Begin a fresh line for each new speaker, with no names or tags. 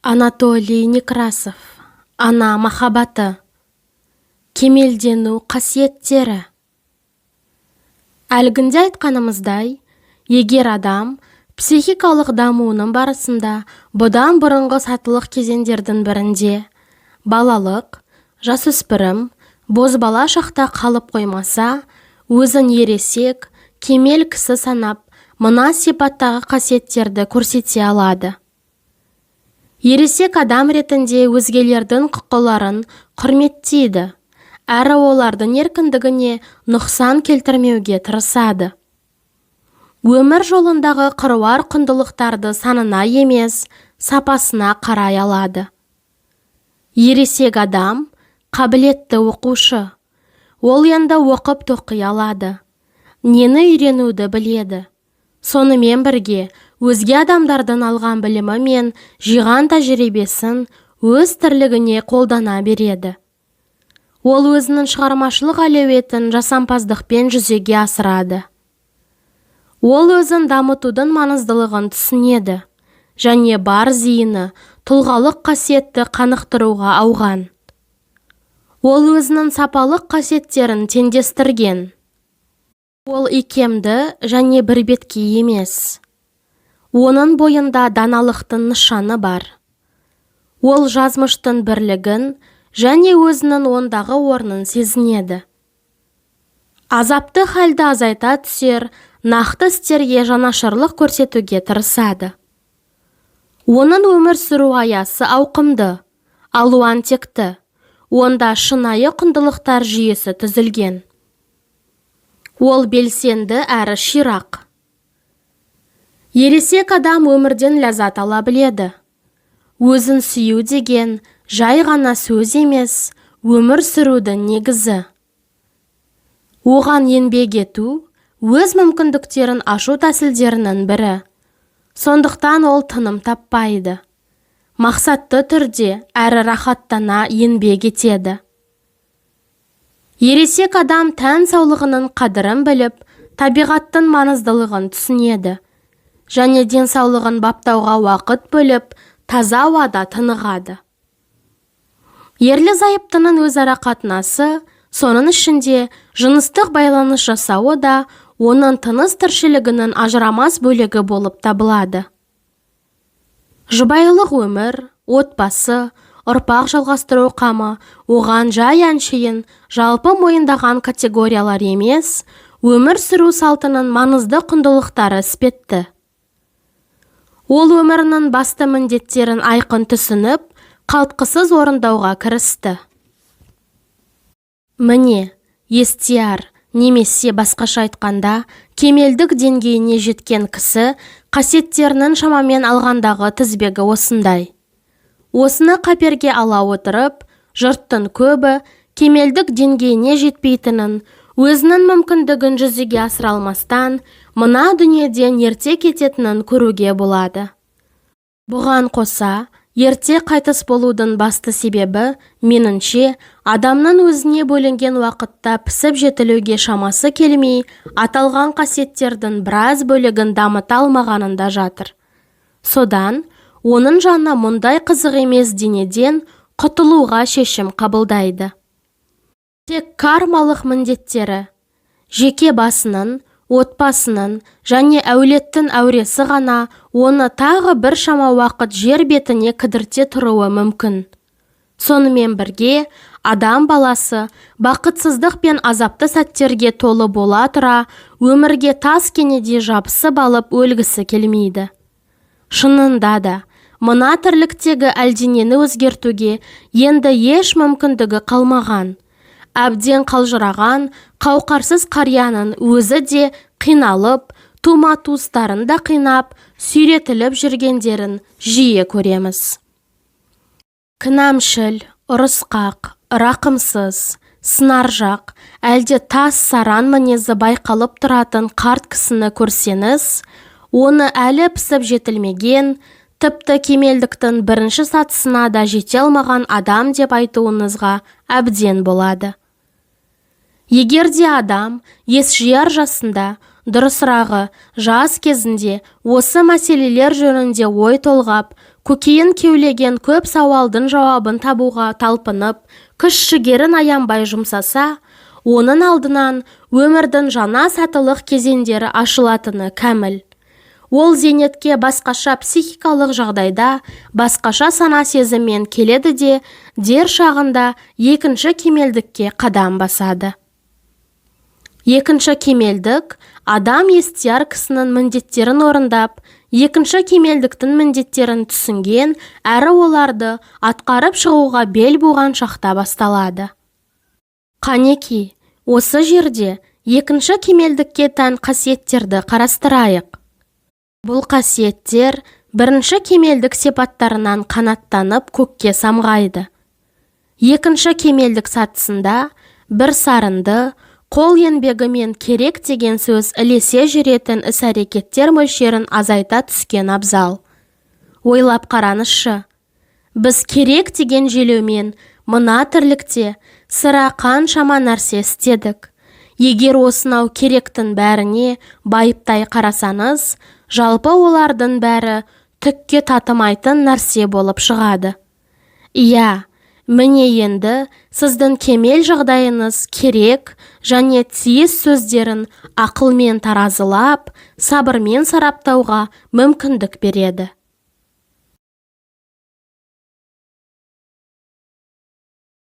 Анатолий Некрасов. Ана махаббаты. Кемелдену қасиеттері. Әлгінде айтқанымыздай, егер адам психикалық дамуының барысында бұдан бұрынғы сатылық кезеңдердің бірінде балалық, жасөспірім, бозбала шақта қалып қоймаса, өзін ересек, кемел кісі санап, мына сипаттағы қасиеттерді көрсете алады. Ересек адам ретінде өзгелердің құқыларын құрметтейді, әрі олардың еркіндігіне нұқсан келтірмеуге тырысады. Өмір жолындағы қыруар құндылықтарды санына емес, сапасына қарай алады. Ересек адам қабілетті оқушы. Ол енді оқып тоқи алады. Нені үйренуді біледі. Сонымен бірге, өзге адамдардан алған білімі мен жиған тәжірибесін өз тірлігіне қолдана береді. Ол өзінің шығармашылық әлеуетін жасампаздықпен жүзеге асырады. Ол өзін дамытудың маңыздылығын түсінеді, және бар зейіні тұлғалық қасиетті қанықтыруға ауған. Ол өзінің сапалық қасиеттерін теңдестірген. Ол икемді және бірбетке емес. Оның бойында даналықтың нышаны бар. Ол жазмыштың бірлігін және өзінің ондағы орнын сезінеді. Азапты халді азайта түсер, нақты істерге жанашырлық көрсетуге тырысады. Оның өмір сүру аясы ауқымды, алуан текті. Онда шынайы құндылықтар жүйесі түзілген. Ол белсенді әрі ширақ. Ересек адам өмірден ләззат ала біледі. Өзін сүю деген жай ғана сөз емес, өмір сүрудің негізі. Оған еңбек ету, өз мүмкіндіктерін ашу тәсілдерінің бірі. Сондықтан ол тыным таппайды. Мақсатты түрде әрі рахаттана еңбек етеді. Ересек адам тән саулығының қадірін біліп, табиғаттың маңыздылығын түсінеді, және денсаулығын баптауға уақыт бөліп, таза ауада тынығады. Ерлі-зайыптының өзара қатынасы, соның ішінде жыныстық байланыс жасауы да оның тыныс тіршілігінің ажырамас бөлігі болып табылады. Жұбайлық өмір, отбасы, ұрпақ жалғастыру қамы оған жай әншейін жалпы мойындаған категориялар емес, өмір сүру салтының маңызды құндылықтары іспетті. Ол өмірінің басты міндеттерін айқын түсініп, қалтқысыз орындауға кірісті. Міне, естияр, немесе басқаша айтқанда, кемелдік деңгейіне жеткен кісі қасиеттерінің шамамен алғандағы тізбегі осындай. Осыны қаперге ала отырып, жұрттың көбі кемелдік деңгейіне жетпейтінін, өзінің мүмкіндігін жүзеге асыра алмастан, мына дүниеден ерте кететінін көруге болады. Бұған қоса, ерте қайтыс болудың басты себебі, меніңше, адамның өзіне бөлінген уақытта пісіп жетілуге шамасы келмей, аталған қасиеттердің біраз бөлігін дамыта алмағанында жатыр. Содан, оның жаны мұндай қызық емес денеден құтылуға шешім қабылдайды. Тек кармалық міндеттері, жеке басының, отбасының және әулеттің әуресі ғана оны тағы бір шама уақыт жер бетіне кідірте тұруы мүмкін. Сонымен бірге, адам баласы бақытсыздық пен азапты сәттерге толы бола тұра, өмірге тас кенеде жабысып алып өлгісі келмейді. Шынында да, мына тірліктегі әлденені өзгертуге енді еш мүмкіндігі қалмаған. Әбден қалжыраған, қауқарсыз қарияның өзі де қиналып, тума-туыстарын да қинап, сүйретіліп жүргендерін жиі көреміз. Кінәмшіл, ұрысқақ, рақымсыз, сынаржақ, әлде тас саран мінезі байқалып тұратын қарт кісіні көрсеңіз, оны әлі пісіп жетілмеген, тіпті кемелдіктің бірінші сатысына да жете алмаған адам деп айтуыңызға әбден болады. Егер де адам ес жияр жасында, дұрысырағы жас кезінде осы мәселелер жөнінде ой толғап, көкейін кеулеген көп сауалдың жауабын табуға талпынып, күш-жігерін аянбай жұмсаса, оның алдынан өмірдің жаңа сатылық кезеңдері ашылатыны кәміл. Ол зейнетке басқаша психикалық жағдайда, басқаша сана сезіммен келеді де, дер шағында екінші кемелдікке қадам басады. Екінші кемелдік – адам естияр кісінің міндеттерін орындап, екінші кемелдіктің міндеттерін түсінген, әрі оларды атқарып шығуға бел буған шақта басталады. Қанеки, осы жерде екінші кемелдікке тән қасиеттерді қарастырайық. Бұл қасиеттер бірінші кемелдік сипаттарынан қанаттанып көкке самғайды. Екінші кемелдік сатысында бір сарынды, қол еңбегімен керек деген сөз ілесе жүретін іс-әрекеттер мөлшерін азайта түскен абзал. Ойлап қараңызшы, біз керек деген желеумен мына тірлікте сірә қаншама нәрсе істедік. Егер осынау керектің бәріне байыптай қарасаңыз, жалпы олардың бәрі түкке татымайтын нәрсе болып шығады. Иә, міне енді сіздің кемел жағдайыңыз керек және тиіс сөздерін ақылмен таразылап, сабырмен сараптауға мүмкіндік береді.